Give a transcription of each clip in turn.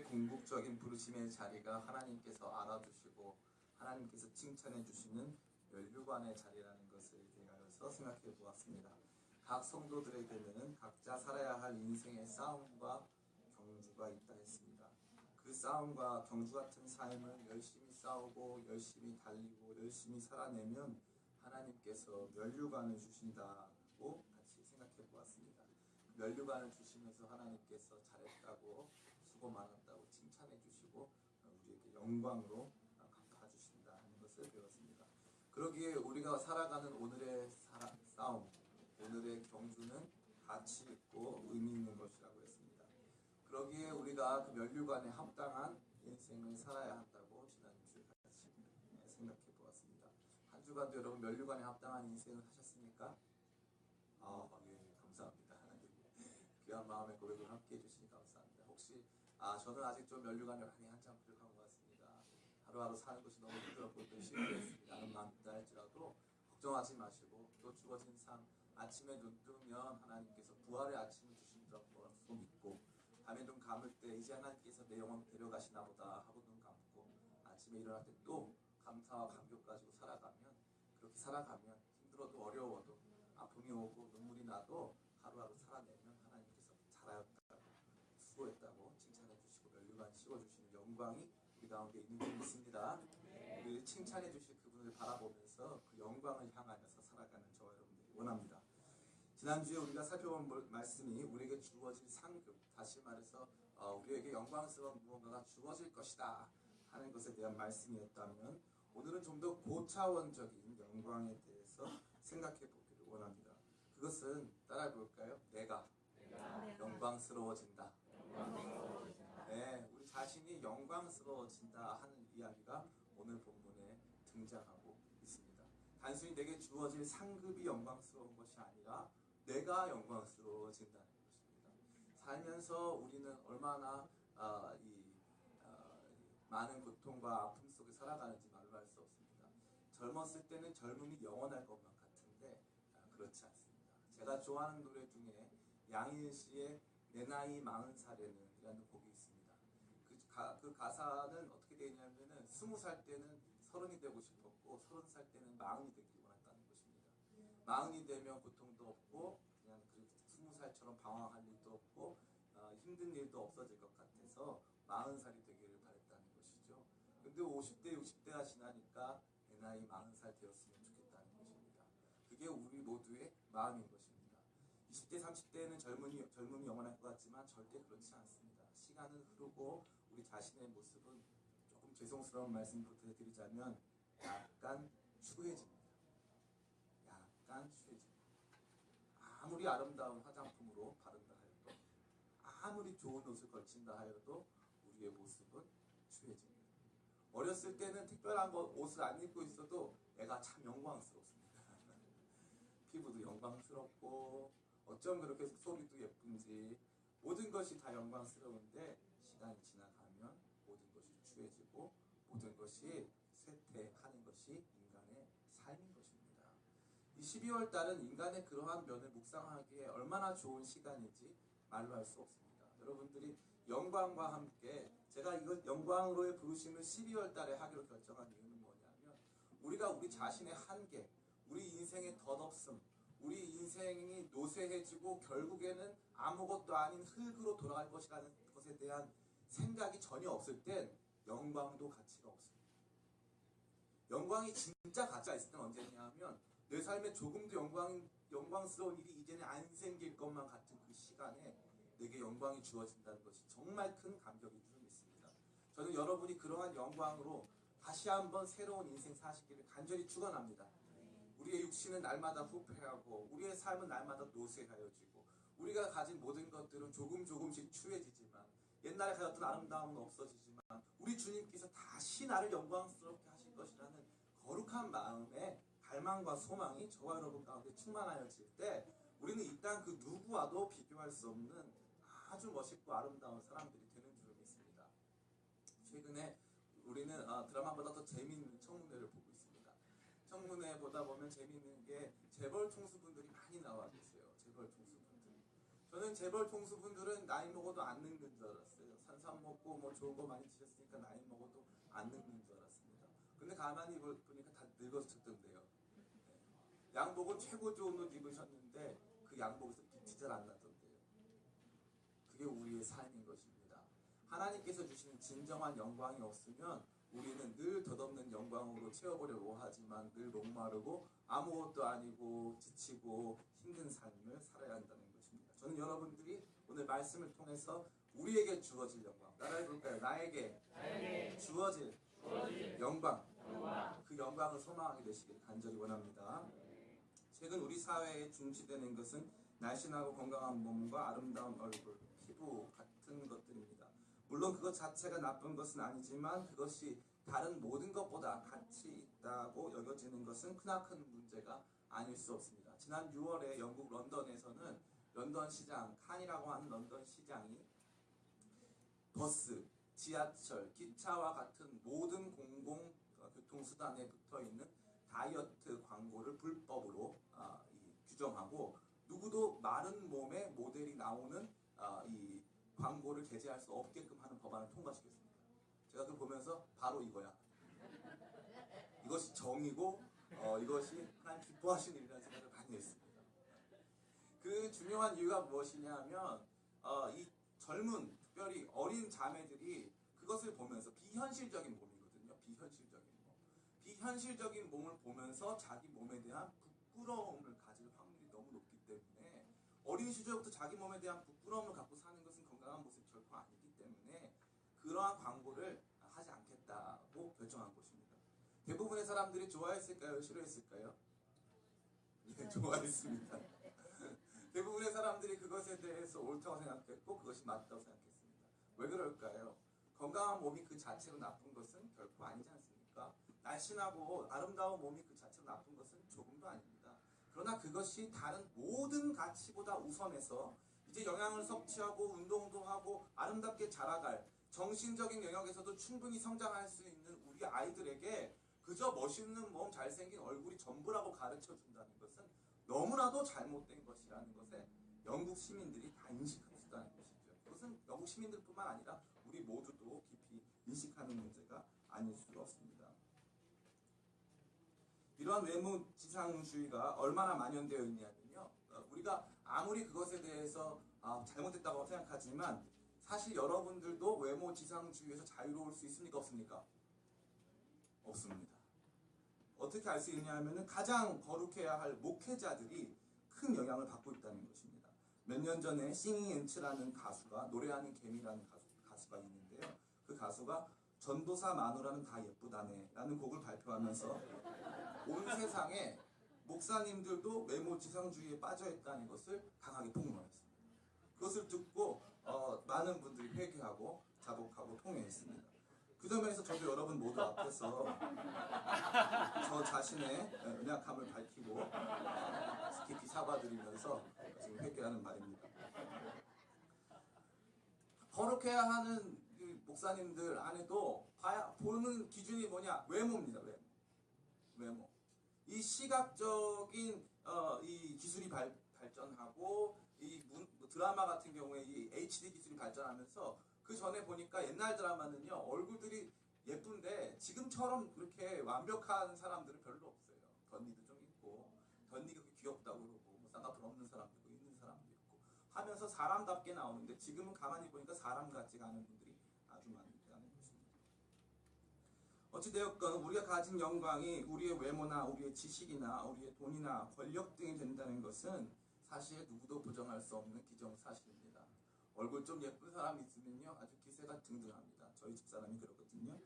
궁극적인 부르심의 자리가 하나님께서 알아주시고 하나님께서 칭찬해 주시는 면류관의 자리라는 것을 대하여서 생각해 보았습니다. 각 성도들에게는 각자 살아야 할 인생의 싸움과 경주가 있다 했습니다. 그 싸움과 경주 같은 삶을 열심히 싸우고 열심히 달리고 열심히 살아내면 하나님께서 면류관을 주신다고 같이 생각해 보았습니다. 면류관을 주시면서 하나님께서 잘했다고 수고 많았다고 칭찬해 주시고 우리에게 영광으로 갚아주신다 하는 것을 배웠습니다. 그러기에 우리가 살아가는 오늘의 싸움, 오늘의 경주는 가치 있고 의미 있는 것이라고 했습니다. 그러기에 우리가 그 면류관에 합당한 인생을 살아야 한다고 지난주에 같이 생각해 보았습니다. 한 주간도 여러분 면류관에 합당한 인생을 하셨습니까? 예, 감사합니다. 귀한 마음의 고백을 함께 해주시니 감사합니다. 혹시 저는 아직 좀 면류관을 많이 한참 부족한 것 같습니다. 하루하루 사는 것이 너무 힘들었고 또 실패했습니다. 하는 마음 있다 할지라도 걱정하지 마시고 또 주어진 삶 아침에 눈 뜨면 하나님께서 부활의 아침을 주신다고 믿고 밤에 눈 감을 때 이제 하나님께서 내 영혼 데려가시나 보다 하고 눈 감고 아침에 일어날 때 또 감사와 감격 가지고 살아가면 그렇게 살아가면 힘들어도 어려워도 아픔이 오고 눈물이 나도 하루하루 살아내면 하나님께서 잘하였다고 수고했다고 칭찬해 주시고 면류관 씌워주시는 영광이 우리 가운데 있는 줄 믿습니다. 우리 칭찬해 주실 그분을 바라보면서 그 영광을 향하여서 살아가는 저와 여러분들이 원합니다. 지난주에 우리가 살펴본 말씀이 우리에게 주어질 상급, 다시 말해서 우리에게 영광스러운 무언가가 주어질 것이다 하는 것에 대한 말씀이었다면 오늘은 좀 더 고차원적인 영광에 대해서 생각해 보기를 원합니다. 그것은 따라해 볼까요? 내가 영광스러워진다. 네, 우리 자신이 영광스러워진다 하는 이야기가 오늘 본문에 등장하고 있습니다. 단순히 내게 주어질 상급이 영광스러운 것이 아니라 내가 영광스러워진다는 것입니다. 살면서 우리는 얼마나 많은 고통과 아픔 속에 살아가는지 말로 할 수 없습니다. 젊었을 때는 젊음이 영원할 것만 같은데 그렇지 않습니다. 제가 좋아하는 노래 중에 양희은 씨의 내 나이 40살에는 이라는 곡이 있습니다. 그 가사는 어떻게 되냐면은 20살 때는 30이 되고 싶었고 30살 때는 40이 되길 원했다는 것입니다. 40이 되면 고통도 없고 그냥 20살처럼 방황할 일도 없고 힘든 일도 없어질 것 같아서 40살이 되기를 바랬다는 것이죠. 근데 50대, 60대가 지나니까 내 나이 40살 되었으면 좋겠다는 것입니다. 그게 우리 모두의 마음인 것입니다. 20대, 30대에는 젊음이 영원할 것 같지만 절대 그렇지 않습니다. 시간은 흐르고 우리 자신의 모습은 조금 죄송스러운 말씀부터 드리자면 약간 추해집니다. 약간 추해집니다. 아무리 아름다운 화장품으로 바른다 하여도 아무리 좋은 옷을 걸친다 하여도 우리의 모습은 추해집니다. 어렸을 때는 특별한 옷을 안 입고 있어도 애가 참 영광스럽습니다. 피부도 영광스럽고 어쩜 그렇게 속소리도 예쁜지 모든 것이 다 영광스러운데 시간이 지나가면 모든 것이 추해지고 모든 것이 쇠퇴하는 것이 인간의 삶인 것입니다. 이 12월 달은 인간의 그러한 면을 묵상하기에 얼마나 좋은 시간인지 말로 할 수 없습니다. 여러분들이 영광과 함께 제가 이걸 영광으로의 부르심을 12월 달에 하기로 결정한 이유는 뭐냐면 우리가 우리 자신의 한계, 우리 인생의 덧없음, 우리 인생이 노쇠해지고 결국에는 아무것도 아닌 흙으로 돌아갈 것이라는 것에 대한 생각이 전혀 없을 땐 영광도 가치가 없습니다. 영광이 진짜 가치가 있을 때는 언제냐 하면 내 삶에 조금도 영광스러운 일이 이제는 안 생길 것만 같은 그 시간에 내게 영광이 주어진다는 것이 정말 큰 감격인 줄 믿습니다. 저는 여러분이 그러한 영광으로 다시 한번 새로운 인생 사시기를 간절히 축원합니다. 우리의 육신은 날마다 후퇴하고 우리의 삶은 날마다 노쇠하여지고 우리가 가진 모든 것들은 조금씩 추해지지만 옛날에 가졌던 아름다움은 없어지지만 우리 주님께서 다시 나를 영광스럽게 하실 것이라는 거룩한 마음의 갈망과 소망이 저와 여러분 가운데 충만하여질 때 우리는 이 땅 그 누구와도 비교할 수 없는 아주 멋있고 아름다운 사람들이 되는 줄 믿습니다. 최근에 우리는 드라마보다 더 재미있는 청문회를 보고 있습니다. 청문회 보다 보면 재미있는 게 재벌 총수분들이 많이 나와 계세요. 재벌 총수분들. 저는 재벌 총수분들은 나이 먹어도 안 늙는 줄 알았어요. 산삼 먹고 좋은 거 많이 드셨으니까 나이 먹어도 안 늙는 줄 알았습니다. 근데 가만히 보니까 다 늙어졌던데요. 네. 양복은 최고 좋은 옷 입으셨는데 그 양복에서 빛이 잘 안 나던데요. 그게 우리의 삶인 것입니다. 하나님께서 주시는 진정한 영광이 없으면 우리는 늘 덧없는 영광으로 채워보려고 하지만 늘 목마르고 아무것도 아니고 지치고 힘든 삶을 살아야 한다는 것입니다. 저는 여러분들이 오늘 말씀을 통해서 우리에게 주어질 영광, 따라해볼까요? 나에게 주어질 영광, 그 영광을 소망하게 되시길 간절히 원합니다. 최근 우리 사회에 중시되는 것은 날씬하고 건강한 몸과 아름다운 얼굴, 피부 같은 것들입니다. 물론 그것 자체가 나쁜 것은 아니지만 그것이 다른 모든 것보다 가치 있다고 여겨지는 것은 크나큰 문제가 아닐 수 없습니다. 지난 6월에 영국 런던에서는 런던 시장, 칸이라고 하는 런던 시장이 버스, 지하철, 기차와 같은 모든 공공교통수단에 붙어있는 다이어트 광고를 불법으로 규정하고 누구도 마른 몸의 모델이 나오는 이 광고를 게재할 수 없게끔 하는 법안을 통과시켰습니다. 제가 그걸 보면서 바로 이거야. 이것이 정의고 이것이 하나님 기뻐하시는 일이라는 생각을 많이 했습니다. 그 중요한 이유가 무엇이냐면 이 젊은 특별히 어린 자매들이 그것을 보면서 비현실적인 몸이거든요. 비현실적인 몸을 보면서 자기 몸에 대한 부끄러움을 가질 확률이 너무 높기 때문에 어린 시절부터 자기 몸에 대한 부끄러움을 갖고 사는 것은 건강한 모습이 결코 아니기 때문에 그러한 광고를 하지 않겠다고 결정한 것입니다. 대부분의 사람들이 좋아했을까요? 싫어했을까요? 네, 좋아했습니다. 대부분의 사람들이 그것에 대해서 옳다고 생각했고 그것이 맞다고 생각했습니다. 왜 그럴까요? 건강한 몸이 그 자체로 나쁜 것은 결코 아니지 않습니까? 날씬하고 아름다운 몸이 그 자체로 나쁜 것은 조금도 아닙니다. 그러나 그것이 다른 모든 가치보다 우선해서 이제 영양을 섭취하고 운동도 하고 아름답게 자라갈 정신적인 영역에서도 충분히 성장할 수 있는 우리 아이들에게 그저 멋있는 몸, 잘생긴 얼굴이 전부라고 가르쳐준다는 것은 너무나도 잘못된 것이라는 것에 영국 시민들이 다 인식하고 있다는 것이죠. 그것은 영국 시민들뿐만 아니라 우리 모두도 깊이 인식하는 문제가 아닐 수가 없습니다. 이러한 외모 지상주의가 얼마나 만연되어 있냐면요. 우리가 아무리 그것에 대해서 잘못됐다고 생각하지만 사실 여러분들도 외모 지상주의에서 자유로울 수 있습니까? 없습니까? 없습니다. 어떻게 알 수 있냐 하면은 가장 거룩해야 할 목회자들이 큰 영향을 받고 있다는 것입니다. 몇 년 전에 싱잉 앤츠라는 가수가 노래하는 개미라는 가수가 있는데요. 그 가수가 전도사 마누라는 다 예쁘다네 라는 곡을 발표하면서 온 세상에 목사님들도 외모 지상주의에 빠져있다는 것을 강하게 폭로했습니다. 그것을 듣고 많은 분들이 회개하고 자복하고 통회했습니다. 그 점에서 저도 여러분 모두 앞에서 저 자신의 연약함을 밝히고 깊이 사과드리면서 지금 회개하는 말입니다. 거룩해야 하는 목사님들 안에도 보는 기준이 뭐냐? 외모입니다. 외모. 이 시각적인 이 기술이 발전하고 이 드라마 같은 경우에 이 HD 기술이 발전하면서 그 전에 보니까 옛날 드라마는요 얼굴들이 예쁜데 지금처럼 그렇게 완벽한 사람들은 별로 없어요. 던니도 좀 있고 던니가 귀엽다고 그러고 뭐 쌍꺼풀 없는 사람도 있고 있는 사람도 있고 하면서 사람답게 나오는데 지금은 가만히 보니까 사람 같지가 않은 분들이 아주 많다는 것입니다. 어찌되었건 우리가 가진 영광이 우리의 외모나 우리의 지식이나 우리의 돈이나 권력 등이 된다는 것은 사실 누구도 부정할 수 없는 기정사실입니다. 얼굴 좀 예쁜 사람이 있으면요 아주 기세가 등등합니다. 저희 집사람이 그러거든요.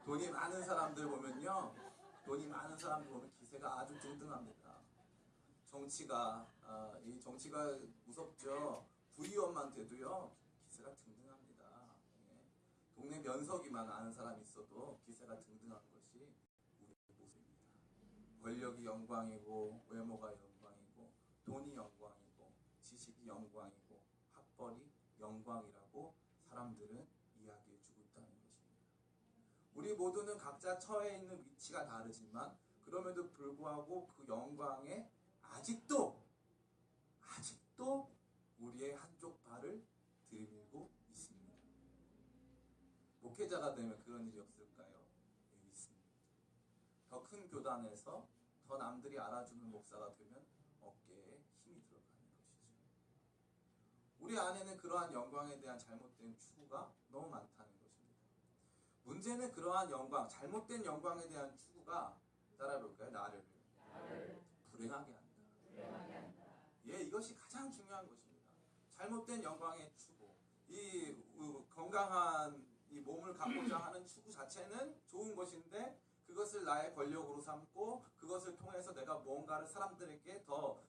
돈이 많은 사람들 보면요 기세가 아주 등등합니다. 정치가 이 정치가 무섭죠. 부의원만 돼도요 기세가 등등합니다. 동네 면석이만 아는 사람이 있어도 기세가 등등한 것이 우리의 모습입니다. 권력이 영광이고 외모가 영광이고 돈이 영광이고 지식이 영광이고 학벌이 영광이라고 사람들은 이야기해주고 있다는 것입니다. 우리 모두는 각자 처해 있는 위치가 다르지만 그럼에도 불구하고 그 영광에 아직도 우리의 한 목회자가 되면 그런 일이 없을까요? 예, 있습니다. 더 큰 교단에서 더 남들이 알아주는 목사가 되면 어깨에 힘이 들어가는 것이죠. 우리 안에는 그러한 영광에 대한 잘못된 추구가 너무 많다는 것입니다. 문제는 그러한 영광, 잘못된 영광에 대한 추구가 따라해볼까요? 나를 불행하게 한다. 예, 이것이 가장 중요한 것입니다. 잘못된 영광의 추구, 이 건강한 이 몸을 갖고자 하는 추구 자체는 좋은 것인데 그것을 나의 권력으로 삼고 그것을 통해서 내가 뭔가를 사람들에게 더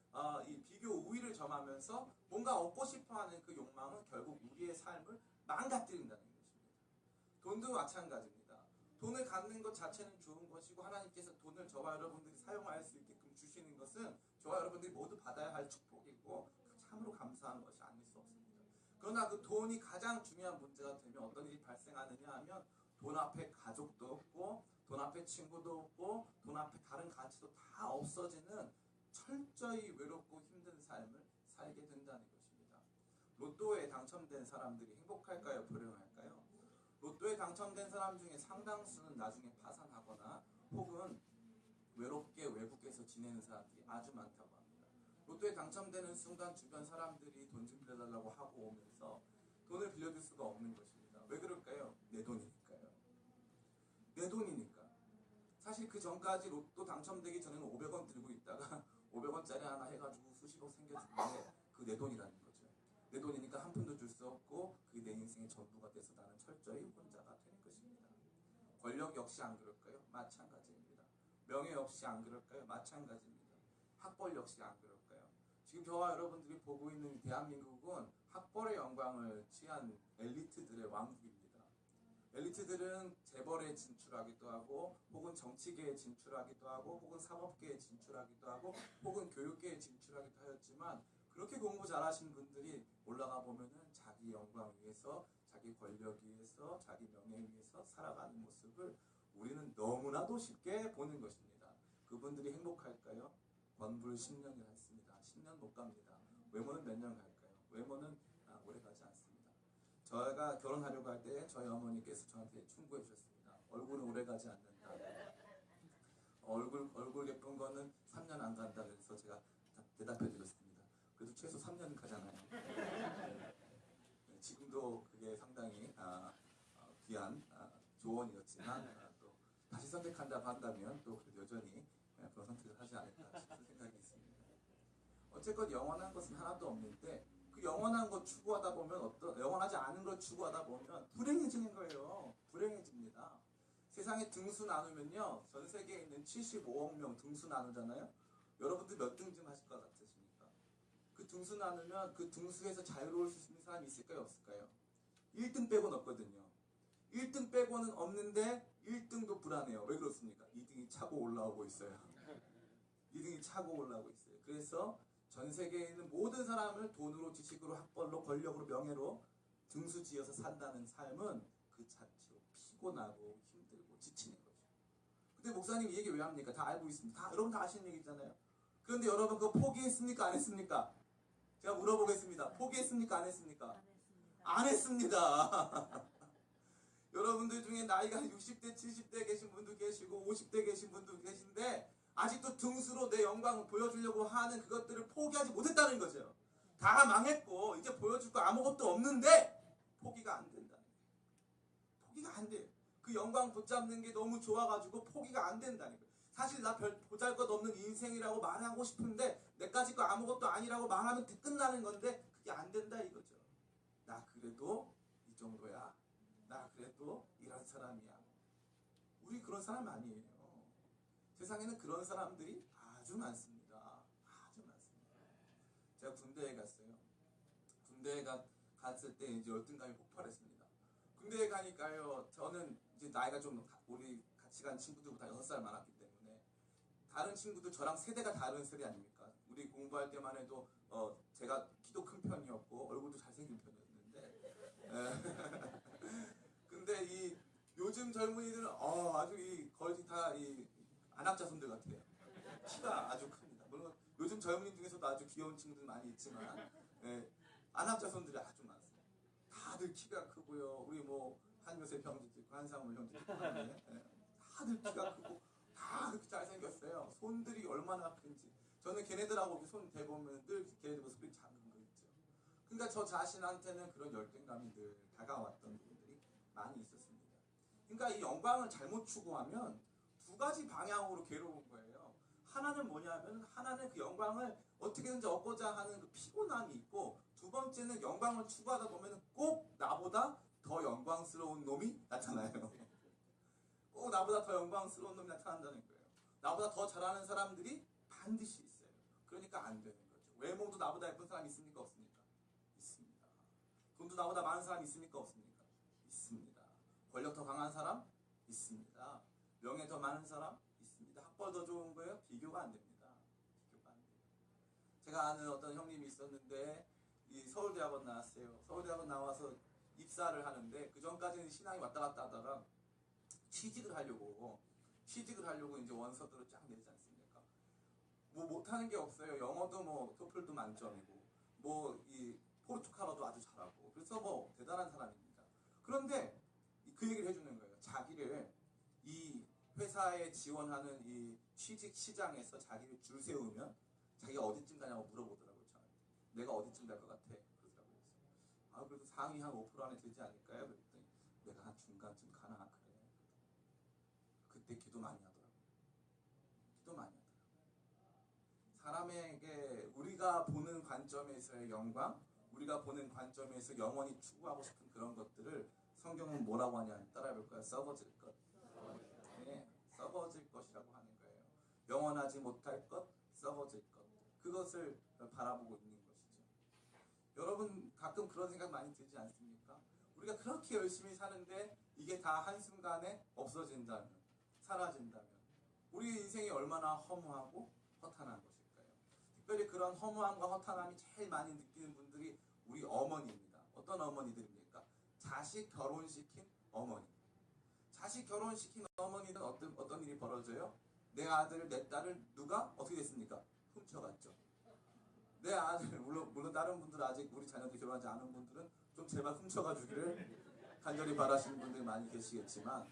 이 비교 우위를 점하면서 뭔가 얻고 싶어하는 그 욕망은 결국 우리의 삶을 망가뜨린다는 것입니다. 돈도 마찬가지입니다. 돈을 갖는 것 자체는 좋은 것이고 하나님께서 돈을 저와 여러분들이 사용할 수 있게끔 주시는 것은 저와 여러분들이 모두 받아야 할 축복이고 참으로 감사한 것이 아닐 수 없습니다. 그러나 그 돈이 가장 중요한 문제가 되면 어떤 일이 발생하느냐 하면 돈 앞에 가족도 없고 돈 앞에 친구도 없고 돈 앞에 다른 가치도 다 없어지는 철저히 외롭고 힘든 삶을 살게 된다는 것입니다. 로또에 당첨된 사람들이 행복할까요? 불행할까요? 로또에 당첨된 사람 중에 상당수는 나중에 파산하거나 혹은 외롭게 외국에서 지내는 사람들이 아주 많다고 합니다. 로또에 당첨되는 순간 주변 사람들이 돈 좀 빌려달라고 하고 오면서 돈을 빌려줄 수가 없는 것입니다. 왜 그럴까요? 내 돈이니까요. 내 돈이니까. 사실 그 전까지 로또 당첨되기 전에는 500원 들고 있다가 500원짜리 하나 해가지고 수십억 생겨주는데 그 내 돈이라는 거죠. 내 돈이니까 한 푼도 줄 수 없고 그게 내 인생의 전부가 돼서 나는 철저히 혼자가 되는 것입니다. 권력 역시 안 그럴까요? 마찬가지입니다. 명예 역시 안 그럴까요? 마찬가지입니다. 학벌 역시 안 그럴까요? 지금 저와 여러분들이 보고 있는 대한민국은 학벌의 영광을 취한 엘리트들의 왕국입니다. 엘리트들은 재벌에 진출하기도 하고 혹은 정치계에 진출하기도 하고 혹은 사법계에 진출하기도 하고 혹은 교육계에 진출하기도 하였지만 그렇게 공부 잘하신 분들이 올라가 보면은 자기 영광 위해서 자기 권력 위해서 자기 명예 위해서 살아가는 모습을 우리는 너무나도 쉽게 보는 것입니다. 그분들이 행복할까요? 번불 10년이라 했습니다. 10년 못 갑니다. 외모는 몇 년 갈까요? 외모는 오래 가지 않습니다. 저희가 결혼하려고 할 때 저희 어머니께서 저한테 충고해 주셨습니다. 얼굴은 오래 가지 않는다. 얼굴 예쁜 거는 3년 안 간다. 그래서 제가 대답해 드렸습니다. 그래도 최소 3년 가잖아요. 네, 지금도 그게 상당히 귀한 조언이었지만 또 다시 선택한다고 한다면 또 여전히 그런 선택을 하지 않을까 싶은 생각이 있습니다. 어쨌건 영원한 것은 하나도 없는데 그 영원한 것 추구하다 보면 영원하지 않은 것 추구하다 보면 불행해지는 거예요. 불행해집니다. 세상에 등수 나누면요. 전 세계에 있는 75억 명 등수 나누잖아요. 여러분들 몇 등쯤 하실 것 같으십니까? 그 등수 나누면 그 등수에서 자유로울 수 있는 사람이 있을까요? 없을까요? 1등 빼고는 없거든요. 1등 빼고는 없는데 1등도 불안해요. 왜 그렇습니까? 2등이 차고 올라오고 있어요. 2등이 차고 올라오고 있어요. 그래서 전 세계에 있는 모든 사람을 돈으로, 지식으로, 학벌로, 권력으로, 명예로 등수지어서 산다는 삶은 그 자체로 피곤하고 힘들고 지치는 거죠. 근데 목사님 이 얘기 왜 합니까? 다 알고 있습니다. 여러분 다 아시는 얘기잖아요. 그런데 여러분 그거 포기했습니까? 안 했습니까? 제가 물어보겠습니다. 포기했습니까? 안 했습니까? 안 했습니다. 여러분들 중에 나이가 60대, 70대 계신 분도 계시고 50대 계신 분도 계신데 아직도 등수로 내 영광을 보여주려고 하는 그것들을 포기하지 못했다는 거죠. 다 망했고 이제 보여줄 거 아무것도 없는데 포기가 안 된다. 포기가 안 돼요. 그 영광 붙잡는 게 너무 좋아가지고 포기가 안 된다는 거예요. 사실 나 별 보잘것없는 인생이라고 말하고 싶은데 내까지 거 아무것도 아니라고 말하면 끝나는 건데 그게 안 된다 이거죠. 나 그래도 이 정도야. 나 그래도 이런 사람이야. 우리 그런 사람 아니에요. 세상에는 그런 사람들이 아주 많습니다. 아주 많습니다. 제가 군대에 갔어요. 군대에 갔을 때 이제 열등감이 폭발했습니다. 군대에 가니까요, 저는 이제 나이가 좀 우리 같이 간 친구들보다 6살 많았기 때문에 다른 친구들 저랑 세대가 다른 세대 아닙니까? 우리 공부할 때만 해도 제가 키도 큰 편이었고 얼굴도 잘생긴 편이었는데 근데 이 요즘 젊은이들은 아주 거의 다 안악자손들 같아요. 키가 아주 큽니다. 물론 요즘 젊은이 중에서도 아주 귀여운 친구들 많이 있지만 안악자손들이 아주 많습니다. 다들 키가 크고요. 우리 뭐 한요셉 형제도 있고 한사물 형제도 있고 하는데 다들 키가 크고 다 그렇게 잘생겼어요. 손들이 얼마나 큰지. 저는 걔네들하고 손 대보면 늘 걔네들 모습이 작은 거 있죠. 그러니까 저 자신한테는 그런 열등감이 늘 다가왔던 부분들이 많이 있었습니다. 그러니까 이 영광을 잘못 추구하면 두 가지 방향으로 괴로운 거예요. 하나는 뭐냐면 하나는 그 영광을 어떻게든지 얻고자 하는 그 피곤함이 있고, 두 번째는 영광을 추구하다 보면 꼭 나보다 더 영광스러운 놈이 나타나요. 꼭 나보다 더 영광스러운 놈이 나타난다는 거예요. 나보다 더 잘하는 사람들이 반드시 있어요. 그러니까 안 되는 거죠. 외모도 나보다 예쁜 사람 있습니까? 없습니까? 있습니다. 돈도 나보다 많은 사람 있습니까? 없습니까? 있습니다. 권력 더 강한 사람? 있습니다. 명예 더 많은 사람? 있습니다. 학벌 더 좋은 거예요? 비교가 안 됩니다. 비교가 안 돼요. 제가 아는 어떤 형님이 있었는데 이 서울대학원 나왔어요. 서울대학원 나와서 입사를 하는데 그 전까지는 신앙이 왔다 갔다 하다가 취직을 하려고 이제 원서들을 쫙 내지 않습니까? 뭐 못하는 게 없어요. 영어도 뭐 토플도 만점이고 뭐 이 포르투갈어도 아주 잘하고, 그래서 뭐 대단한 사람입니다. 그런데 그 얘기를 해주는 거예요. 자기를 이 회사에 지원하는 이 취직 시장에서 자기를 줄 세우면 자기가 어디쯤 가냐고 물어보더라고요. 저한테. 내가 어디쯤 갈 것 같아? 그러더라고요. 아, 그래도 상위 한 5% 안에 되지 않을까요? 그랬더니 내가 한 중간쯤 가나 그래. 그때 기도 많이 하더라고요. 기도 많이 하더라고요. 사람에게 우리가 보는 관점에서의 영광, 우리가 보는 관점에서 영원히 추구하고 싶은 그런 것들을 성경은 뭐라고 하냐? 따라해볼까요? 썩어질 것. 네, 썩어질 것이라고 하는 거예요. 영원하지 못할 것, 썩어질 것. 그것을 바라보고 있는 것이죠. 여러분 가끔 그런 생각 많이 들지 않습니까? 우리가 그렇게 열심히 사는데 이게 다 한순간에 없어진다면, 사라진다면 우리 인생이 얼마나 허무하고 허탄한 것일까요? 특별히 그런 허무함과 허탄함이 제일 많이 느끼는 분들이 우리 어머니입니다. 어떤 어머니들입니까? 자식 결혼시킨 어머니. 자식 결혼시킨 어머니는 어떤 일이 벌어져요? 내 아들, 내 딸을 누가 어떻게 됐습니까? 훔쳐갔죠. 내 아들, 물론 다른 분들 아직 우리 자녀들 결혼하지 않은 분들은 좀 제발 훔쳐가 주기를 간절히 바라시는 분들이 많이 계시겠지만,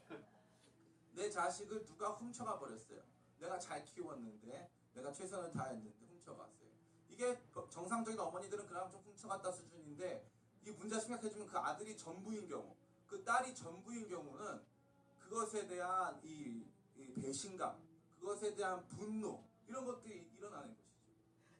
내 자식을 누가 훔쳐가 버렸어요. 내가 잘 키웠는데, 내가 최선을 다했는데 훔쳐갔어요. 이게 정상적인 어머니들은 그냥 좀 훔쳐갔다 수준인데, 이 문제 심각해지면 그 아들이 전부인 경우, 그 딸이 전부인 경우는 그것에 대한 이 배신감, 그것에 대한 분노, 이런 것들이 일어나는 것이죠.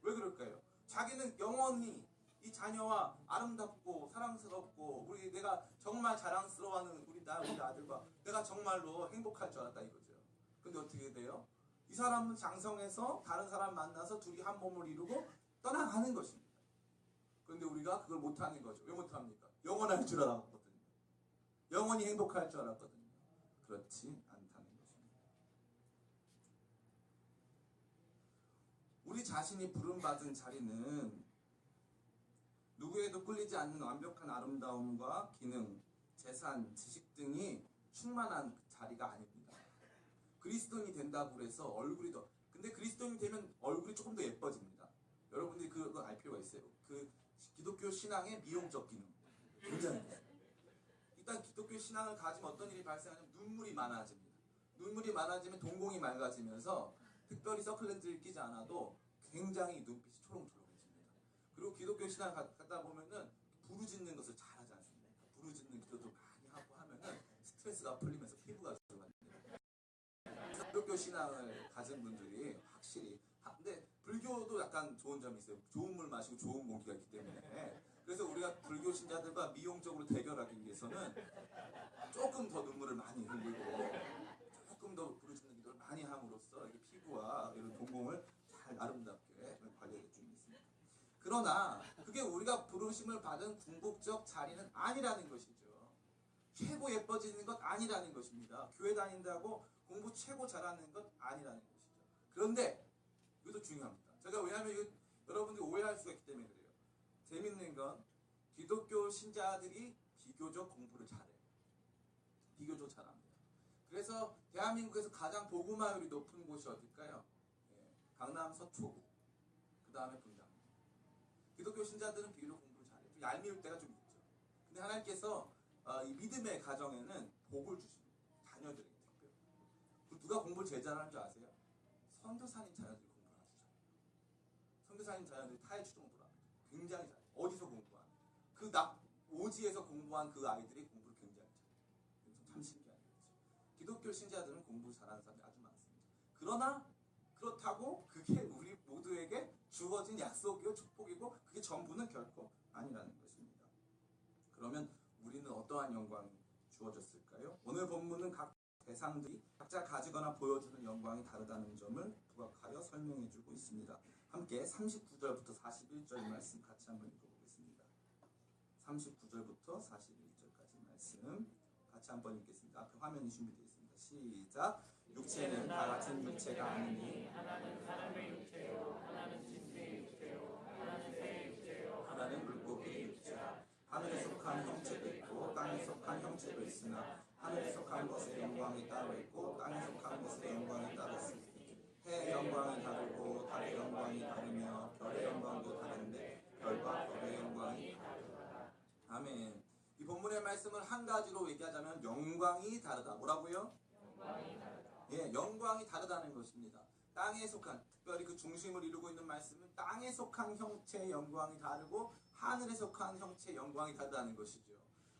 왜 그럴까요? 자기는 영원히 이 자녀와 아름답고 사랑스럽고 내가 정말 자랑스러워하는 우리 아들과 내가 정말로 행복할 줄 알았다 이거죠. 근데 어떻게 돼요? 이 사람은 장성해서 다른 사람 만나서 둘이 한 몸을 이루고 떠나가는 것입니다. 그런데 우리가 그걸 못하는 거죠. 왜 못합니까? 영원할 줄 알았거든요. 영원히 행복할 줄 알았거든요. 그렇지 않다는 것입니다. 우리 자신이 부름받은 자리는 누구에도 끌리지 않는 완벽한 아름다움과 기능, 재산, 지식 등이 충만한 자리가 아닙니다. 그리스도인이 된다고 해서 얼굴이 더, 근데 그리스도인이 되면 얼굴이 조금 더 예뻐집니다. 여러분들이 그거 알 필요가 있어요. 그 기독교 신앙의 미용적 기능 굉장히 있어요. 일단 기독교 신앙을 가지면 어떤 일이 발생하냐면 눈물이 많아집니다. 눈물이 많아지면 동공이 맑아지면서 특별히 서클렌즈를 끼지 않아도 굉장히 눈빛이 초롱초롱해집니다. 그리고 기독교 신앙 갖다 보면은 부르짖는 것을 잘하지 않습니까? 부르짖는 기도도 많이 하고 하면은 스트레스가 풀리면서 피부가 좋아집니다. 기독교 신앙을 가진 분들이 확실히, 근데 불교도 약간 좋은 점이 있어요. 좋은 물 마시고 좋은 공기가 있기 때문에. 그래서 우리가 불교 신자들과 미용적으로 대결하기 위해서는 조금 더 눈물을 많이 흘리고 조금 더 부르짖는 기도를 많이 함으로써 이렇게 피부와 이런 동공을 잘 아름답게 관리해 주고 있습니다. 그러나 그게 우리가 부르심을 받은 궁극적 자리는 아니라는 것이죠. 최고 예뻐지는 것 아니라는 것입니다. 교회 다닌다고 공부 최고 잘하는 것 아니라는 것이죠. 그런데 이것도 중요합니다. 제가 왜냐하면 여러분들이 오해할 수가 있기 때문에 그래요. 재밌는 건 기독교 신자들이 비교적 공부를 잘해요. 비교적 잘합니다. 그래서 대한민국에서 가장 복음화율이 높은 곳이 어딜까요? 강남 서초구, 그 다음에 분당. 기독교 신자들은 비교적 공부를 잘해요. 좀 얄미울 때가 좀 있죠. 근데 하나님께서 이 믿음의 가정에는 복을 주십니다. 자녀들에게 특별히. 누가 공부를 제일 잘하는 줄 아세요? 선교사님 자녀들이 공부를 아주 잘해요. 선교사님 자녀들이 타의 추종부를 합니다. 굉장히 잘해요. 어디서 공부한? 오지에서 공부한 그 아이들이 공부를 굉장히 잘해요. 참 신기한 거죠. 기독교 신자들은 공부 잘하는 사람이 아주 많습니다. 그러나 그렇다고 그게 우리 모두에게 주어진 약속이고 축복이고 그게 전부는 결코 아니라는 것입니다. 그러면 우리는 어떠한 영광이 주어졌을까요? 오늘 본문은 각 대상들이 각자 가지거나 보여주는 영광이 다르다는 점을 부각하여 설명해주고 있습니다. 함께 39절부터 41절 말씀 같이 한번 읽어보겠습니다. 39절부터 41절까지 말씀 같이 한번 읽겠습니다. 앞에 화면이 준비되어 있습니다. 시작! 육체는 다 같은 육체가 아니니 하나는 사람의 육체요 하나는 짐승의 육체요 하나는 새의 육체요 하나는 물고기의 육체라. 하늘에 속한 형체도 있고 땅에 속한 형체도 있으나 하늘에 속한 것의 영광이 따로 있고 땅에 속한 것의 영광이 따로 있으니 해의 영광이 다르고 달의 영광이 다르며 별의 영광도 다른데 별과 별의 영광이 다르다. 아멘. 이 본문의 말씀을 한 가지로 얘기하자면 영광이 다르다. 뭐라고요? 영광이 다르다. 예, 영광이 다르다는 것입니다. 땅에 속한, 특별히 그 중심을 이루고 있는 말씀은 땅에 속한 형체의 영광이 다르고 하늘에 속한 형체의 영광이 다르다는 것이죠.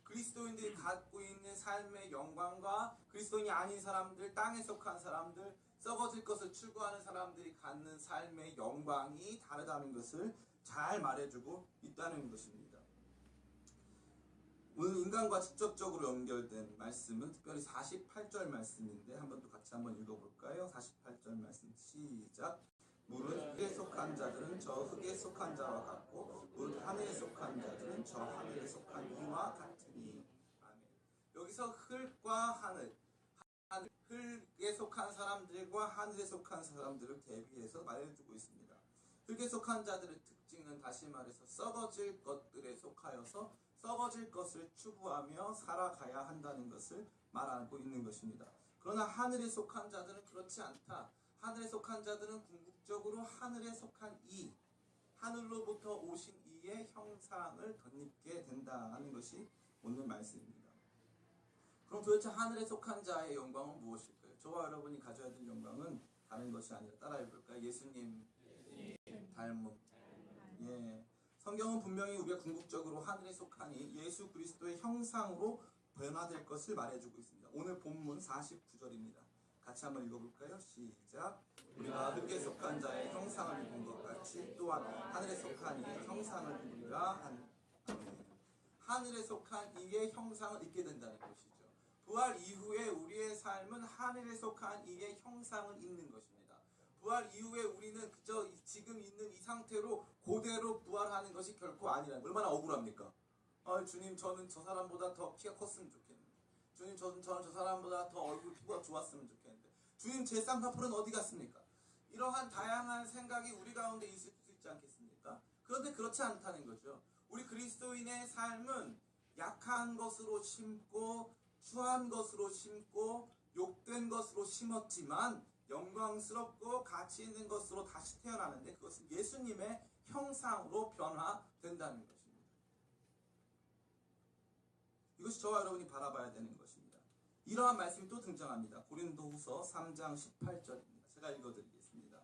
그리스도인들이 갖고 있는 삶의 영광과 그리스도인이 아닌 사람들, 땅에 속한 사람들, 썩어질 것을 추구하는 사람들이 갖는 삶의 영광이 다르다는 것을 잘 말해주고 있다는 것입니다. 오늘 인간과 직접적으로 연결된 말씀은 특별히 48절 말씀인데 한번 또 같이 한번 읽어볼까요? 48절 말씀 시작! 물은 흙에 속한 자들은 저 흙에 속한 자와 같고 물 하늘에 속한 자들은 저 하늘에 속한 이와 같으니. 아멘. 여기서 흙과 하늘, 흙에 속한 사람들과 하늘에 속한 사람들을 대비해서 말해주고 있습니다. 흙에 속한 자들의 특징은 다시 말해서 썩어질 것들에 속하여서 썩어질 것을 추구하며 살아가야 한다는 것을 말하고 있는 것입니다. 그러나 하늘에 속한 자들은 그렇지 않다. 하늘에 속한 자들은 궁극적으로 하늘에 속한 이, 하늘로부터 오신 이의 형상을 덧입게 된다는 것이 오늘 말씀입니다. 그럼 도대체 하늘에 속한 자의 영광은 무엇일까요? 저와 여러분이 가져야 될 영광은 다른 것이 아니라 따라해볼까요? 예수님 닮음. 예. 성경은 분명히 우리가 궁극적으로 하늘에 속하니 예수 그리스도의 형상으로 변화될 것을 말해주고 있습니다. 오늘 본문 49절입니다. 같이 한번 읽어볼까요? 시작! 우리가 흙에 속한 자의 형상을 입은 것 같이 또한 하늘에 속한 이의 형상을 입으리라. 하늘에 속한 이의 형상을 입게 된다는 것이죠. 부활 이후에 우리의 삶은 하늘에 속한 이의 형상을 입는 것입니다. 부활 이후에 우리는 그저 지금 있는 이 상태로 그대로 부활하는 것이 결코 아니라 얼마나 억울합니까? 주님 저는 저 사람보다 더 키가 컸으면 좋겠는데 주님 저는 저 사람보다 더 얼굴 피부가 좋았으면 좋겠는데 주님 제 쌍꺼풀은 어디 갔습니까? 이러한 다양한 생각이 우리 가운데 있을 수 있지 않겠습니까? 그런데 그렇지 않다는 거죠. 우리 그리스도인의 삶은 약한 것으로 심고 추한 것으로 심고 욕된 것으로 심었지만 영광스럽고 가치 있는 것으로 다시 태어나는데 그것은 예수님의 형상으로 변화된다는 것입니다. 이것이 저와 여러분이 바라봐야 되는 것입니다. 이러한 말씀이 또 등장합니다. 고린도후서 3장 18절입니다. 제가 읽어드리겠습니다.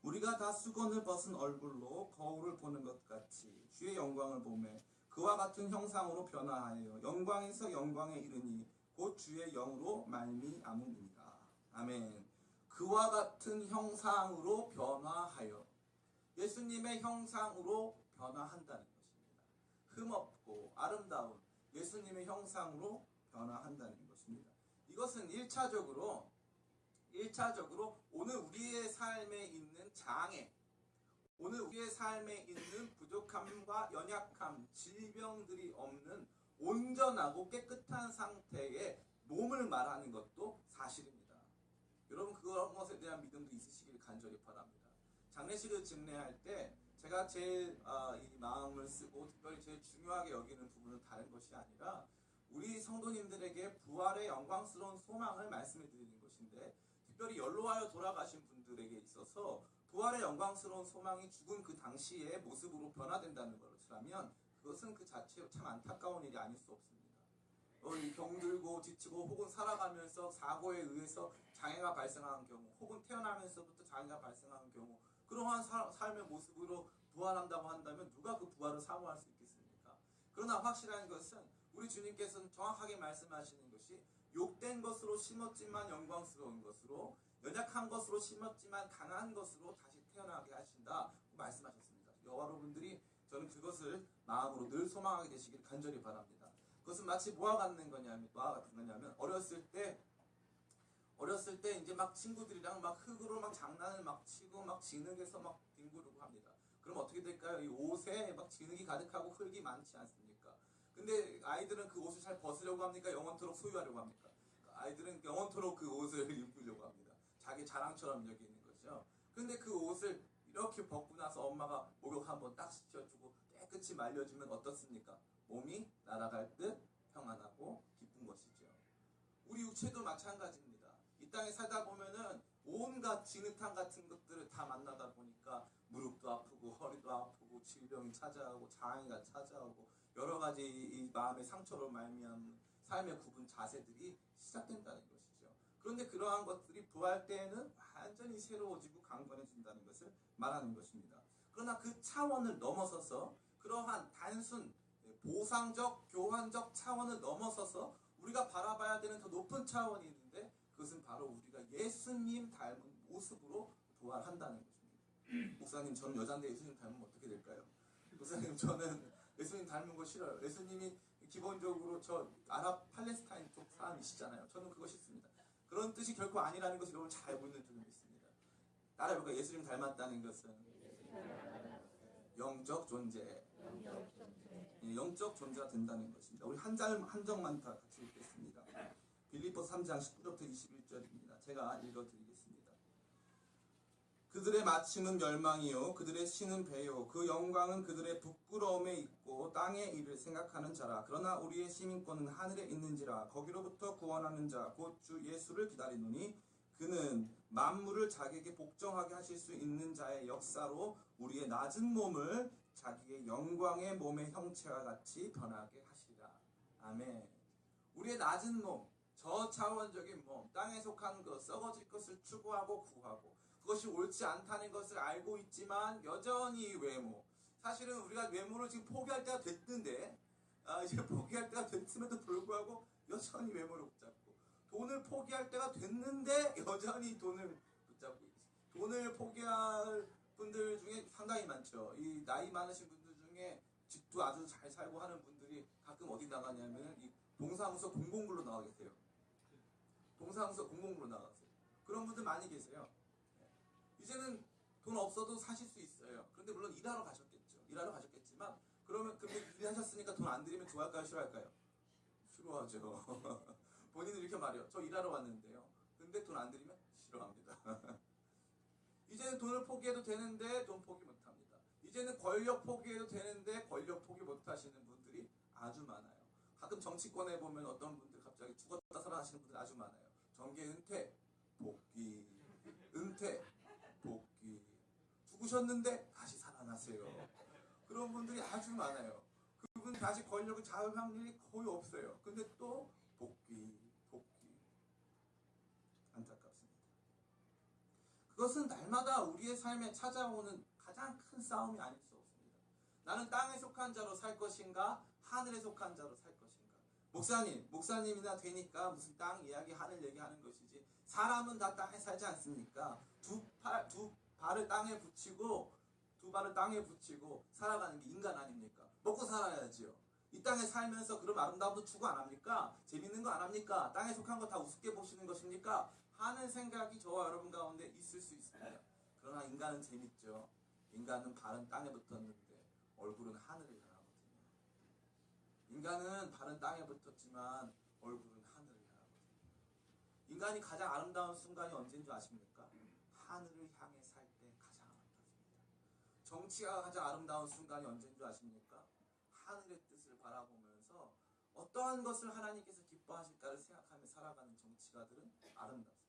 우리가 다 수건을 벗은 얼굴로 거울을 보는 것 같이 주의 영광을 보매 그와 같은 형상으로 변화하여 영광에서 영광에 이르니 곧 주의 영으로 말미암음이니라. 아멘. 그와 같은 형상으로 변화하여 예수님의 형상으로 변화한다는 것입니다. 흠없고 아름다운 예수님의 형상으로 변화한다는 것입니다. 이것은 1차적으로 오늘 우리의 삶에 있는 장애, 오늘 우리의 삶에 있는 부족함과 연약함, 질병들이 없는 온전하고 깨끗한 상태의 몸을 말하는 것도 사실입니다. 여러분 그런 것에 대한 믿음도 있으시길 간절히 바랍니다. 장례식을 집례할 때 제가 제일 이 마음을 쓰고 특별히 제일 중요하게 여기는 부분은 다른 것이 아니라 우리 성도님들에게 부활의 영광스러운 소망을 말씀해 드리는 것인데 특별히 연로하여 돌아가신 분들에게 있어서 부활의 영광스러운 소망이 죽은 그 당시의 모습으로 변화된다는 것이라면 그것은 그 자체로 참 안타까운 일이 아닐 수 없습니다. 병들고 지치고 혹은 살아가면서 사고에 의해서 장애가 발생하는 경우 혹은 태어나면서부터 장애가 발생하는 경우 그러한 삶의 모습으로 부활한다고 한다면 누가 그 부활을 사모할 수 있겠습니까? 그러나 확실한 것은 우리 주님께서는 정확하게 말씀하시는 것이 욕된 것으로 심었지만 영광스러운 것으로 연약한 것으로 심었지만 강한 것으로 다시 태어나게 하신다고 말씀하셨습니다. 여러분들이 저는 그것을 마음으로 늘 소망하게 되시길 간절히 바랍니다. 그것은 마치 뭐와 같은 거냐면 어렸을 때 이제 막 친구들이랑 막 흙으로 막 장난을 막 치고 막 진흙에서 막 뒹구르고 합니다. 그럼 어떻게 될까요? 이 옷에 막 진흙이 가득하고 흙이 많지 않습니까? 근데 아이들은 그 옷을 잘 벗으려고 합니까? 영원토록 소유하려고 합니까? 아이들은 영원토록 그 옷을 입으려고 합니다. 자기 자랑처럼 여기는 거죠. 근데 그 옷을 이렇게 벗고 나서 엄마가 목욕 한번 딱 시켜주고 깨끗이 말려주면 어떻습니까? 몸이 날아갈 듯 평안하고 기쁜 것이죠. 우리 육체도 마찬가지입니다. 이 땅에 살다 보면은 온갖 진흙탕 같은 것들을 다 만나다 보니까 무릎도 아프고 허리도 아프고 질병이 찾아오고 장애가 찾아오고 여러 가지 이 마음의 상처로 말미암은 삶의 굽은 자세들이 시작된다는 것이죠. 그런데 그러한 것들이 부활 때에는 완전히 새로워지고 강건해진다는 것을 말하는 것입니다. 그러나 그 차원을 넘어서서 그러한 단순 보상적, 교환적 차원을 넘어서서 우리가 바라봐야 되는 더 높은 차원이 있는데 그것은 바로 우리가 예수님 닮은 모습으로 부활한다는 것입니다. 목사님, 저는 여잔데 예수님 닮으면 어떻게 될까요? 목사님, 저는 예수님 닮은 거 싫어요. 예수님이 기본적으로 저 아랍 팔레스타인 쪽 사람이시잖아요. 저는 그거 싫습니다. 그런 뜻이 결코 아니라는 것을 여러분 잘 알고 있는 줄로 믿습니다. 따라해볼까요? 예수님 닮았다는 것은 영적 존재, 영적 존재가 된다는 것입니다. 우리 한 장만 다 같이 읽겠습니다. 빌립보서 3장 19절부터 21절입니다. 제가 읽어드리겠습니다. 그들의 마침은 멸망이요 그들의 신은 배요 그 영광은 그들의 부끄러움에 있고 땅의 일을 생각하는 자라. 그러나 우리의 시민권은 하늘에 있는지라. 거기로부터 구원하는 자 곧 주 예수를 기다리노니 그는 만물을 자기에게 복종하게 하실 수 있는 자의 역사로 우리의 낮은 몸을 자기의 영광의 몸의 형체와 같이 변하게 하시리라. 아멘. 우리의 낮은 몸, 저차원적인 몸, 땅에 속한 것, 썩어질 것을 추구하고 구하고 그것이 옳지 않다는 것을 알고 있지만 여전히 외모. 사실은 우리가 외모를 지금 포기할 때가 됐는데 이제 포기할 때가 됐음에도 불구하고 여전히 외모를 붙잡고 돈을 포기할 때가 됐는데 여전히 돈을 붙잡고 있어요. 돈을 포기할 분들 중에 상당히 많죠. 이 나이 많으신 분들 중에 집도 아주 잘 살고 하는 분들이 가끔 어디 나가냐면 이 동사무소 공공부로 나가 계세요. 동사무소 공공부로 나가세요. 그런 분들 많이 계세요. 이제는 돈 없어도 사실 수 있어요. 그런데 물론 일하러 가셨겠죠. 일하러 가셨겠지만 그러면 근데 일하셨으니까 돈 안 드리면 좋아할까요? 싫어할까요? 싫어하죠. 본인은 이렇게 말해요. 저 일하러 왔는데요. 근데 돈 안 드리면 싫어합니다. 이제는 돈을 포기해도 되는데 돈 포기 못합니다. 이제는 권력 포기해도 되는데 권력 포기 못하시는 분들이 아주 많아요. 가끔 정치권에 보면 어떤 분들 갑자기 죽었다 살아나시는 분들 아주 많아요. 정계 은퇴, 복귀, 은퇴, 복귀. 죽으셨는데 다시 살아나세요. 그런 분들이 아주 많아요. 그분 다시 권력을 잡을 확률이 거의 없어요. 근데 또 복귀, 복귀. 안타깝습니다. 그것은 날마다 우리의 삶에 찾아오는 가장 큰 싸움이 아닐 수 없습니다. 나는 땅에 속한 자로 살 것인가 하늘에 속한 자로 살 것인가. 목사님이나 되니까 무슨 땅 이야기 하늘 얘기하는 것이지 사람은 다 땅에 살지 않습니까? 두 발을 땅에 붙이고 살아가는 게 인간 아닙니까? 먹고 살아야지요. 이 땅에 살면서 그런 아름다움도 추구 안 합니까? 재밌는 거 안 합니까? 땅에 속한 거 다 우습게 보시는 것입니까? 하는 생각이 저와 여러분 가운데 있을 수 있습니다. 그러나 인간은 재밌죠. 인간은 발은 땅에 붙었는데 얼굴은 하늘을 향하거든요. 인간은 발은 땅에 붙었지만 얼굴은 하늘을 향하거든요. 인간이 가장 아름다운 순간이 언제인 줄 아십니까? 하늘을 향해 살 때 가장 아름답습니다. 정치가 가장 아름다운 순간이 언제인 줄 아십니까? 하늘의 뜻을 바라보면서 어떠한 것을 하나님께서 기뻐하실까를 생각하며 살아가는 정치가들은 아름답습니다.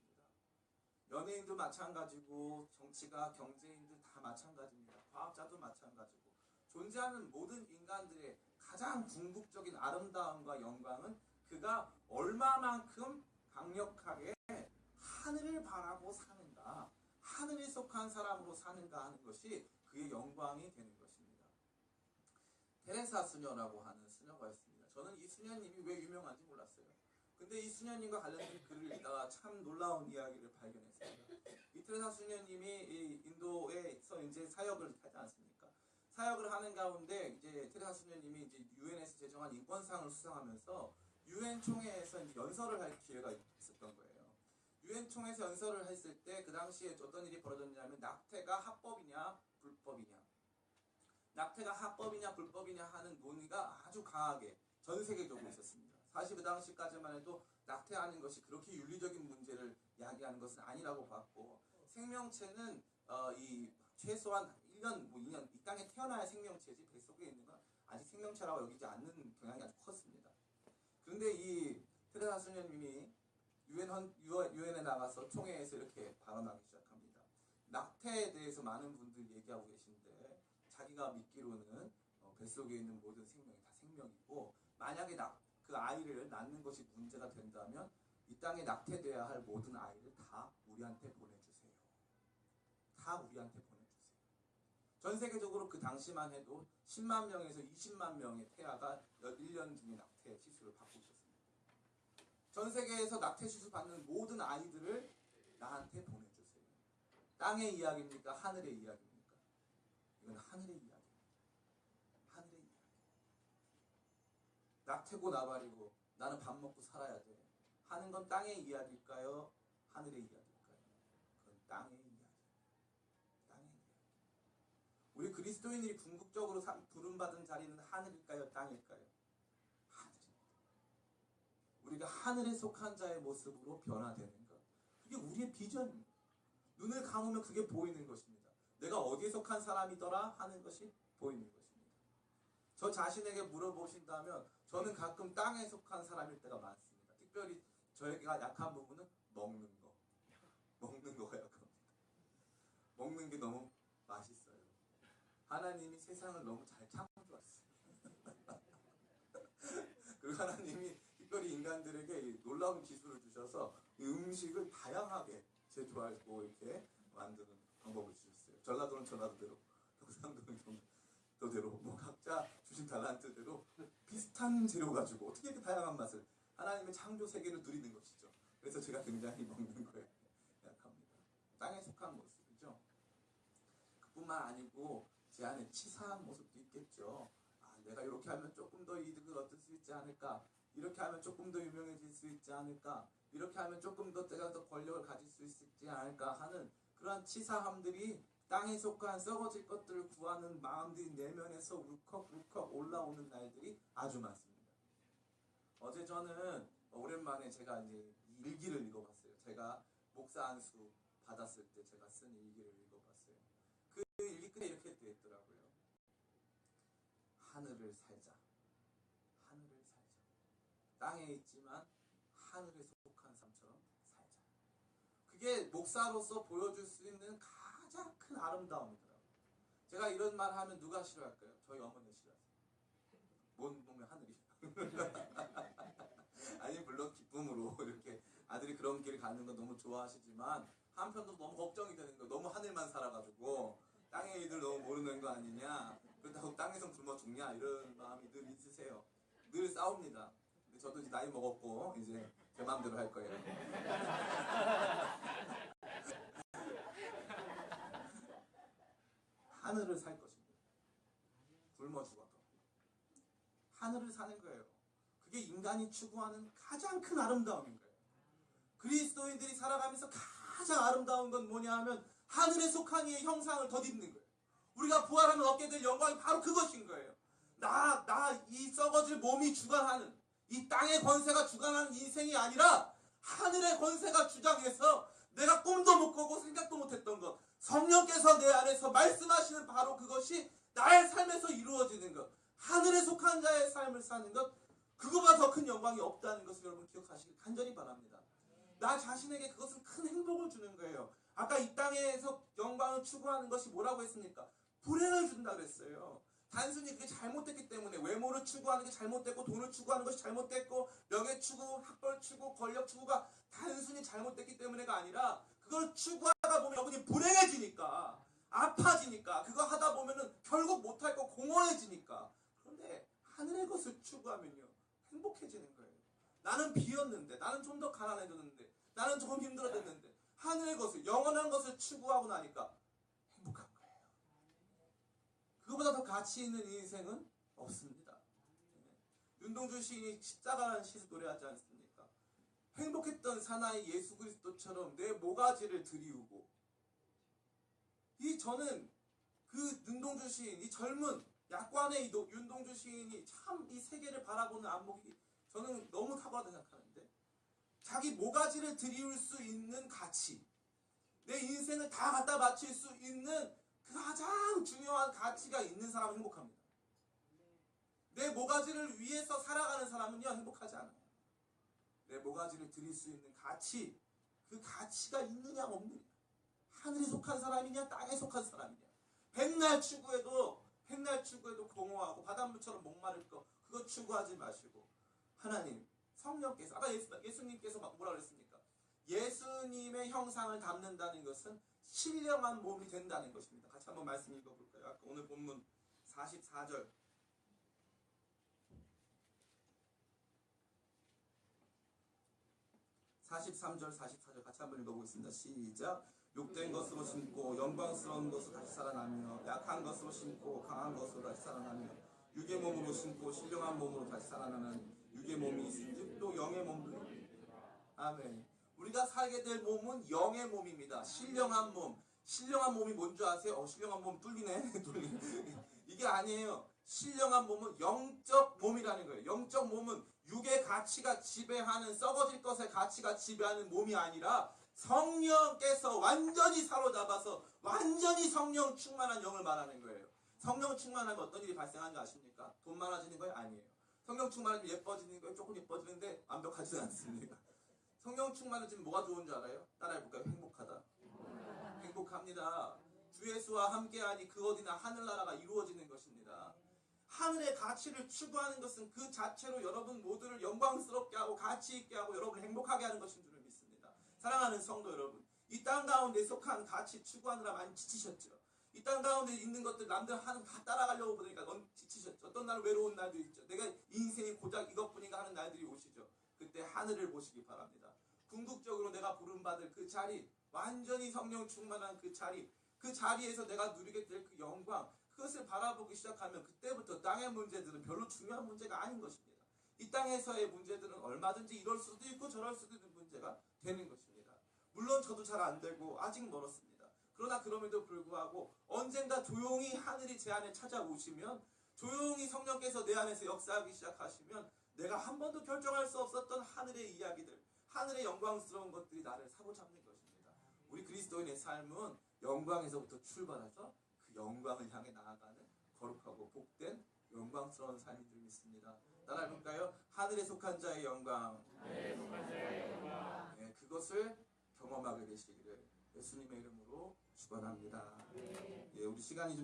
연예인도 마찬가지고 정치가 경제인들 다 마찬가지입니다. 과학자도 마찬가지고 존재하는 모든 인간들의 가장 궁극적인 아름다움과 영광은 그가 얼마만큼 강력하게 하늘을 바라고 사는가, 하늘에 속한 사람으로 사는가 하는 것이 그의 영광이 되는 것입니다. 테레사 수녀라고 하는 수녀가 있습니다. 저는 이 수녀님이 왜 유명한지 몰랐어요. 근데 이 수녀님과 관련된 글을 읽다가 참 놀라운 이야기를 발견했습니다. 이 테레사 수녀님이 이 인도에서 이제 사역을 하지 않습니까? 사역을 하는 가운데 이제 테레사 수녀님이 이제 유엔에서 제정한 인권상을 수상하면서 유엔 총회에서 이제 연설을 할 기회가 있었던 거예요. 유엔 총회에서 연설을 했을 때 그 당시에 어떤 일이 벌어졌냐면 낙태가 합법이냐 불법이냐, 낙태가 합법이냐 불법이냐 하는 논의가 아주 강하게 전 세계적으로 있었습니다. 사실 그 당시까지만 해도 낙태하는 것이 그렇게 윤리적인 문제를 야기하는 것은 아니라고 봤고, 생명체는 이 최소한 1년, 2년 이 땅에 태어나야 생명체지 뱃속에 있는 건 아직 생명체라고 여기지 않는 경향이 아주 컸습니다. 그런데 이 테레사 수녀님이 유엔에 나가서 총회에서 이렇게 발언하기 시작합니다. 낙태에 대해서 많은 분들이 얘기하고 계신데 자기가 믿기로는 뱃속에 있는 모든 생명이 다 생명이고, 만약에 그 아이를 낳는 것이 문제가 된다면 이 땅에 낙태돼야 할 모든 아이를 다 우리한테 보내주세요. 다 우리한테 보내주세요. 전 세계적으로 그 당시만 해도 10만 명에서 20만 명의 태아가 1년 중에 낙태 시술을 받고 있었습니다. 전 세계에서 낙태 시술 받는 모든 아이들을 나한테 보내주세요. 땅의 이야기입니까? 하늘의 이야기입니까? 이건 하늘의 이야기입니다. 하늘의 이야기. 낙태고 나발이고 나는 밥 먹고 살아야 돼 하는 건 땅의 이야기일까요? 하늘의 이야기일까요? 그건 땅의 이야기. 땅의 이야기. 우리 그리스도인들이 궁극적으로 부름받은 자리는 하늘일까요? 땅일까요? 하늘입니다. 우리가 하늘에 속한 자의 모습으로 변화되는 것, 그게 우리의 비전입니다. 눈을 감으면 그게 보이는 것입니다. 내가 어디에 속한 사람이더라 하는 것이 보이는 것입니다. 저 자신에게 물어보신다면 저는 가끔 땅에 속한 사람일 때가 많습니다. 특별히 저에게가 약한 부분은 먹는 거. 먹는 거가 약합니다. 먹는 게 너무 맛있어요. 하나님이 세상을 너무 잘 창조했어요. 그리고 하나님이 특별히 인간들에게 놀라운 기술을 주셔서 음식을 다양하게 제조하고 이렇게 만드는 방법을 주셨어요. 전라도는 전라도대로, 경상도는 경상도대로, 뭐 각자 주신 달란트대로 비슷한 재료 가지고 어떻게 이렇게 다양한 맛을, 하나님의 창조 세계를 누리는 것이죠. 그래서 제가 굉장히 먹는 거에 약합니다. 땅에 속한 모습이죠. 그뿐만 아니고 제 안에 치사한 모습도 있겠죠. 내가 이렇게 하면 조금 더 이득을 얻을 수 있지 않을까, 이렇게 하면 조금 더 유명해질 수 있지 않을까, 이렇게 하면 조금 더 내가 더 권력을 가질 수 있지 않을까 하는 그러한 치사함들이 땅에 속한 썩어질 것들을 구하는 마음들이 내면에서 울컥울컥 올라오는 날들이 아주 많습니다. 어제 저는 오랜만에 제가 이제 일기를 읽어봤어요. 제가 목사 안수 받았을 때 제가 쓴 일기를 읽어봤어요. 그 일기 끝에 이렇게 되어 있더라고요. 하늘을 살자. 하늘을 살자. 땅에 있지만 하늘에 속한 삶처럼 살자. 그게 목사로서 보여줄 수 있는 가장 큰 아름다움이더라고요. 제가 이런 말 하면 누가 싫어할까요? 저희 어머니 싫어하세요. 뭔 놈의 하늘이. 아니 물론 기쁨으로 이렇게 아들이 그런 길을 가는 건 너무 좋아하시지만 한편도 너무 걱정이 되는 거예요. 너무 하늘만 살아가지고 땅의 일들 너무 모르는 거 아니냐, 그렇다고 땅에서 굶어 죽냐, 이런 마음이 늘 있으세요. 늘 싸웁니다. 근데 저도 이제 나이 먹었고 이제 제 마음대로 할 거예요. 하늘을 살 것입니다. 굶어 죽어도 하늘을 사는 거예요. 그게 인간이 추구하는 가장 큰 아름다움인 거예요. 그리스도인들이 살아가면서 가장 아름다운 건 뭐냐 하면 하늘에 속한 이의 형상을 덧입는 거예요. 우리가 부활하면 얻게 될 영광이 바로 그것인 거예요. 이 썩어질 몸이 주관하는, 이 땅의 권세가 주관하는 인생이 아니라 하늘의 권세가 주장해서 내가 꿈도 못 꾸고 생각도 못했던 것, 성령께서 내 안에서 말씀하시는 바로 그것이 나의 삶에서 이루어지는 것, 하늘에 속한 자의 삶을 사는 것, 그거보다 더 큰 영광이 없다는 것을 여러분 기억하시길 간절히 바랍니다. 나 자신에게 그것은 큰 행복을 주는 거예요. 아까 이 땅에서 영광을 추구하는 것이 뭐라고 했습니까? 불행을 준다 그랬어요. 단순히 그게 잘못됐기 때문에 외모를 추구하는 게 잘못됐고 돈을 추구하는 것이 잘못됐고 명예 추구, 학벌 추구, 권력 추구가 단순히 잘못됐기 때문에가 아니라 그걸 추구하다 보면 여러분이 불행해지니까 아파지니까 그거 하다 보면은 결국 못할 거 공허해지니까. 그런데 하늘의 것을 추구하면요 행복해지는 거예요. 나는 비었는데, 나는 좀 더 가난해졌는데, 나는 조금 힘들어졌는데 하늘의 것을, 영원한 것을 추구하고 나니까 행복한 거예요. 그거보다 더 가치 있는 인생은 없습니다. 윤동주 시인이 십자가라는 시를 노래하지 않습니까? 행복했던 사나이 예수 그리스도처럼 내 모가지를 들이우고. 저는 그 윤동주 시인, 이 젊은 약관의 윤동주 시인이 참 이 세계를 바라보는 안목이 저는 너무 탁월하다고 생각하는데, 자기 모가지를 들이울 수 있는 가치, 내 인생을 다 갖다 바칠 수 있는 그 가장 중요한 가치가 있는 사람은 행복합니다. 내 모가지를 위해서 살아가는 사람은요 행복하지 않아요. 내 모가지를 드릴 수 있는 가치, 그 가치가 있느냐 없느냐, 하늘에 속한 사람이냐 땅에 속한 사람이냐. 백날 추구해도 공허하고 바닷물처럼 목마를 거, 그거 추구하지 마시고 하나님, 성령께서, 아까 예수님께서 뭐라 그랬습니까? 예수님의 형상을 담는다는 것은 신령한 몸이 된다는 것입니다. 같이 한번 말씀 읽어볼까요? 아까 오늘 본문 44절 43절 44절 같이 한번 읽어보겠습니다. 시작. 욕된 것으로 심고 영광스러운 것으로 다시 살아나며, 약한 것으로 심고 강한 것으로 다시 살아나며, 육의 몸으로 심고 신령한 몸으로 다시 살아나는 육의 몸이 있은즉 또 영의 몸도. 아멘. 우리가 살게 될 몸은 영의 몸입니다. 신령한 몸. 신령한 몸이 뭔지 아세요? 신령한 몸 뚫리네. 이게 아니에요. 신령한 몸은 영적 몸이라는 거예요. 영적 몸은 육의 가치가 지배하는, 썩어질 것의 가치가 지배하는 몸이 아니라 성령께서 완전히 사로잡아서 완전히 성령 충만한 영을 말하는 거예요. 성령 충만하면 어떤 일이 발생하는 거 아십니까? 돈 많아지는 거예요? 아니에요. 성령 충만하면 예뻐지는 거예요? 조금 예뻐지는데 완벽하지는 않습니다. 성령 충만해지면 뭐가 좋은 줄 알아요? 따라해볼까요? 행복하다. 행복합니다. 주 예수와 함께하니 그 어디나 하늘나라가 이루어지는 것입니다. 하늘의 가치를 추구하는 것은 그 자체로 여러분 모두를 영광스럽게 하고 가치 있게 하고 여러분을 행복하게 하는 것인 줄을 믿습니다. 사랑하는 성도 여러분, 이 땅 가운데 속한 가치 추구하느라 많이 지치셨죠. 이 땅 가운데 있는 것들 남들 하는 다 따라가려고 보니까 너무 지치셨죠. 어떤 날은 외로운 날도 있죠. 내가 인생이 고작 이것뿐인가 하는 날들이 오시죠. 그때 하늘을 보시기 바랍니다. 궁극적으로 내가 부름받을 그 자리, 완전히 성령 충만한 그 자리, 그 자리에서 내가 누리게 될 그 영광, 그것을 바라보기 시작하면 그때부터 땅의 문제들은 별로 중요한 문제가 아닌 것입니다. 이 땅에서의 문제들은 얼마든지 이럴 수도 있고 저럴 수도 있는 문제가 되는 것입니다. 물론 저도 잘 안 되고 아직 멀었습니다. 그러나 그럼에도 불구하고 언젠가 조용히 하늘이 제 안에 찾아오시면, 조용히 성령께서 내 안에서 역사하기 시작하시면 내가 한 번도 결정할 수 없었던 하늘의 이야기들, 하늘의 영광스러운 것들이 나를 사로잡는 것입니다. 우리 그리스도인의 삶은 영광에서부터 출발해서 그 영광을 향해 나아가는 거룩하고 복된 영광스러운 삶인 줄 믿습니다. 따라해볼까요? 하늘에 속한 자의 영광. 네, 그것을 경험하게 되시기를 예수님의 이름으로 축원합니다. 예, 우리 시간이 좀